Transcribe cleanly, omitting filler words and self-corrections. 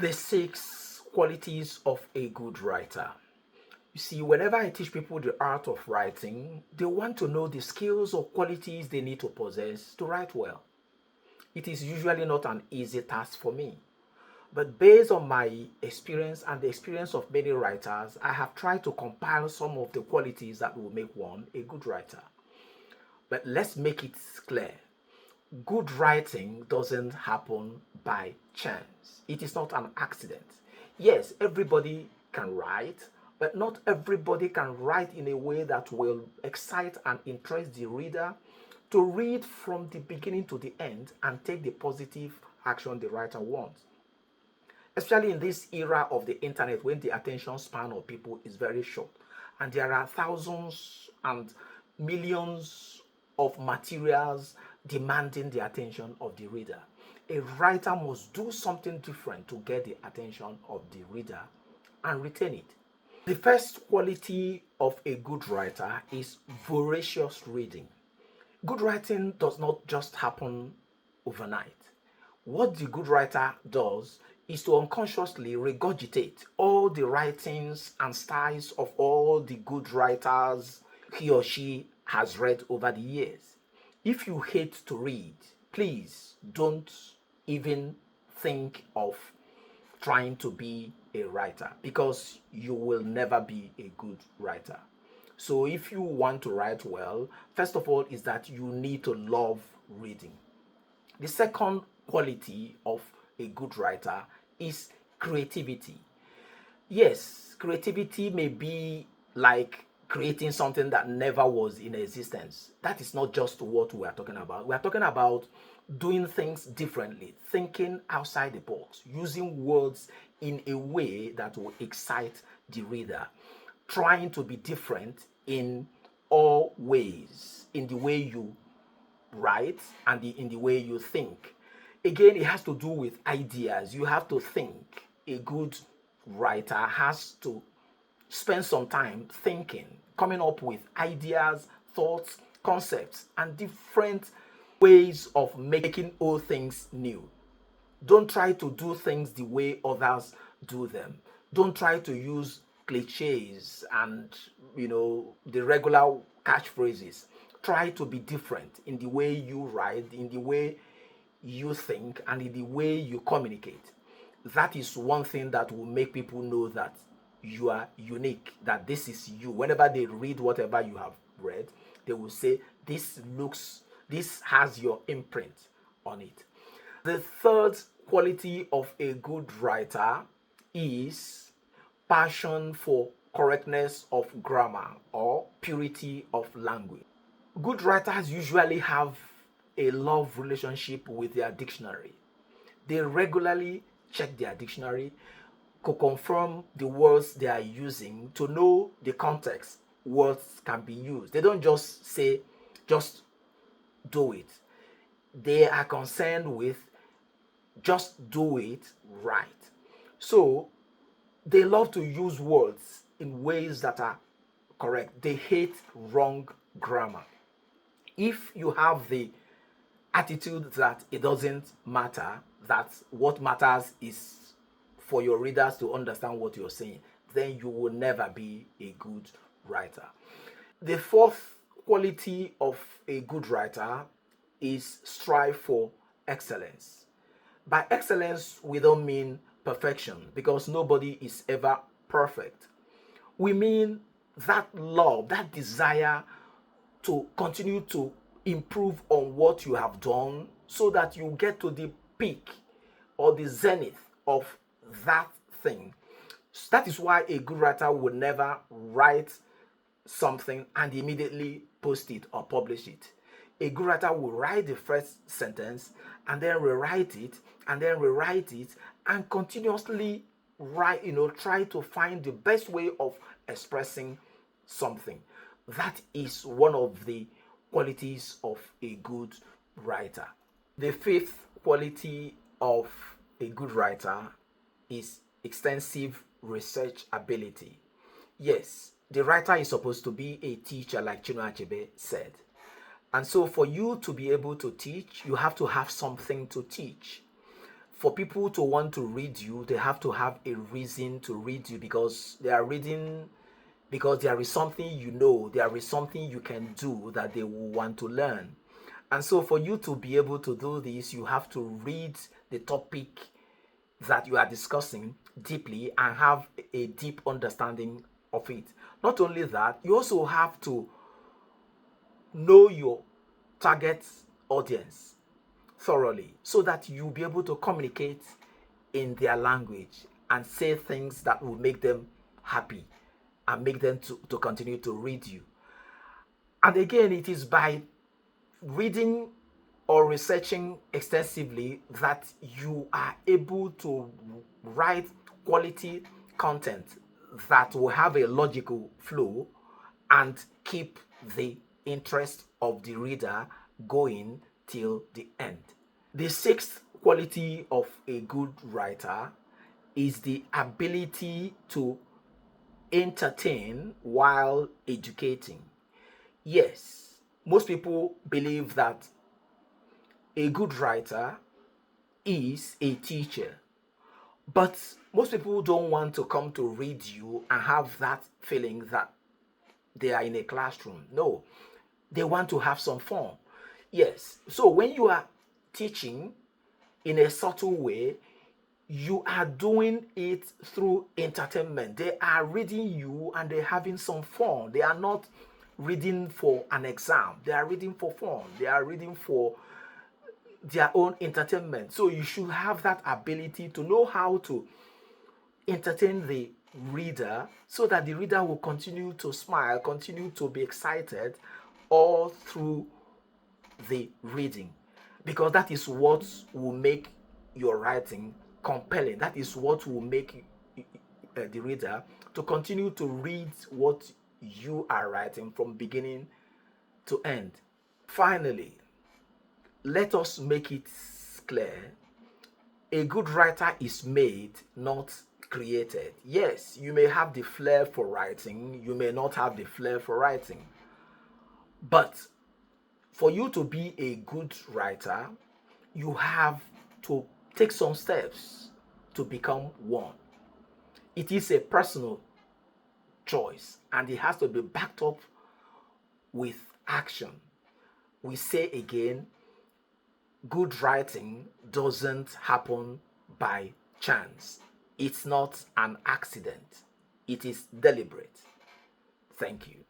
The 6 qualities of a good writer. You see, whenever I teach people the art of writing, they want to know the skills or qualities they need to possess to write well. It is usually not an easy task for me. But based on my experience and the experience of many writers, I have tried to compile some of the qualities that will make one a good writer. But let's make it clear. Good writing doesn't happen by chance. It is not an accident. Yes, everybody can write, but not everybody can write in a way that will excite and interest the reader to read from the beginning to the end and take the positive action the writer wants. Especially in this era of the internet when the attention span of people is very short and there are thousands and millions of materials demanding the attention of the reader. A writer must do something different to get the attention of the reader and retain it. The first quality of a good writer is voracious reading. Good writing does not just happen overnight. What the good writer does is to unconsciously regurgitate all the writings and styles of all the good writers he or she has read over the years. If you hate to read, please don't even think of trying to be a writer because you will never be a good writer. So if you want to write well, first of all is that you need to love reading. The second quality of a good writer is creativity. Yes, creativity may be like creating something that never was in existence. That is not just what we are talking about. We are talking about doing things differently, thinking outside the box, using words in a way that will excite the reader, trying to be different in all ways, in the way you write and in the way you think. Again, it has to do with ideas. You have to think. A good writer has to spend some time thinking, coming up with ideas, thoughts, concepts, and different ways of making old things new. Don't try to do things the way others do them. Don't try to use cliches and the regular catchphrases. Try to be different in the way you write, in the way you think, and in the way you communicate. That is one thing that will make people know that you are unique, that this is you. Whenever they read whatever you have read, they will say, this has your imprint on it. The third quality of a good writer is passion for correctness of grammar or purity of language. Good writers usually have a love relationship with their dictionary. They regularly check their dictionary to confirm the words they are using, to know the context words can be used. They don't just say, just do it. They are concerned with just do it right. So they love to use words in ways that are correct. They hate wrong grammar. If you have the attitude that it doesn't matter, that what matters is for your readers to understand what you're saying, then you will never be a good writer. The fourth quality of a good writer is strive for excellence. By excellence, we don't mean perfection because nobody is ever perfect. We mean that love, that desire to continue to improve on what you have done so that you get to the peak or the zenith of that thing. That is why a good writer would never write something and immediately post it or publish it. A good writer will write the first sentence and then rewrite it and then rewrite it and continuously try to find the best way of expressing something. That is one of the qualities of a good writer. The fifth quality of a good writer is extensive research ability. Yes, the writer is supposed to be a teacher, like Chinua Achebe said. And so for you to be able to teach, you have to have something to teach. For people to want to read you, they have to have a reason to read you, because they are reading because there is something you know, there is something you can do that they will want to learn. And so, for you to be able to do this, you have to read the topic that you are discussing deeply and have a deep understanding of it. Not only that, you also have to know your target audience thoroughly so that you'll be able to communicate in their language and say things that will make them happy and make them to continue to read you. And again, it is by reading or researching extensively that you are able to write quality content that will have a logical flow and keep the interest of the reader going till the end. The sixth quality of a good writer is the ability to entertain while educating. Yes, most people believe that a good writer is a teacher, but most people don't want to come to read you and have that feeling that they are in a classroom. No, they want to have some fun. Yes, so when you are teaching in a subtle way, you are doing it through entertainment. They are reading you and they're having some fun. They are not reading for an exam, they are reading for fun, they are reading for their own entertainment. So you should have that ability to know how to entertain the reader so that the reader will continue to smile, continue to be excited all through the reading, because that is what will make your writing compelling. That is what will make the reader to continue to read what you are writing from beginning to end. Finally, let us make it clear: a good writer is made, not created. Yes, you may have the flair for writing, you may not have the flair for writing, but for you to be a good writer, you have to take some steps to become one. It is a personal choice and it has to be backed up with action. We say again, good writing doesn't happen by chance. It's not an accident. It is deliberate. Thank you.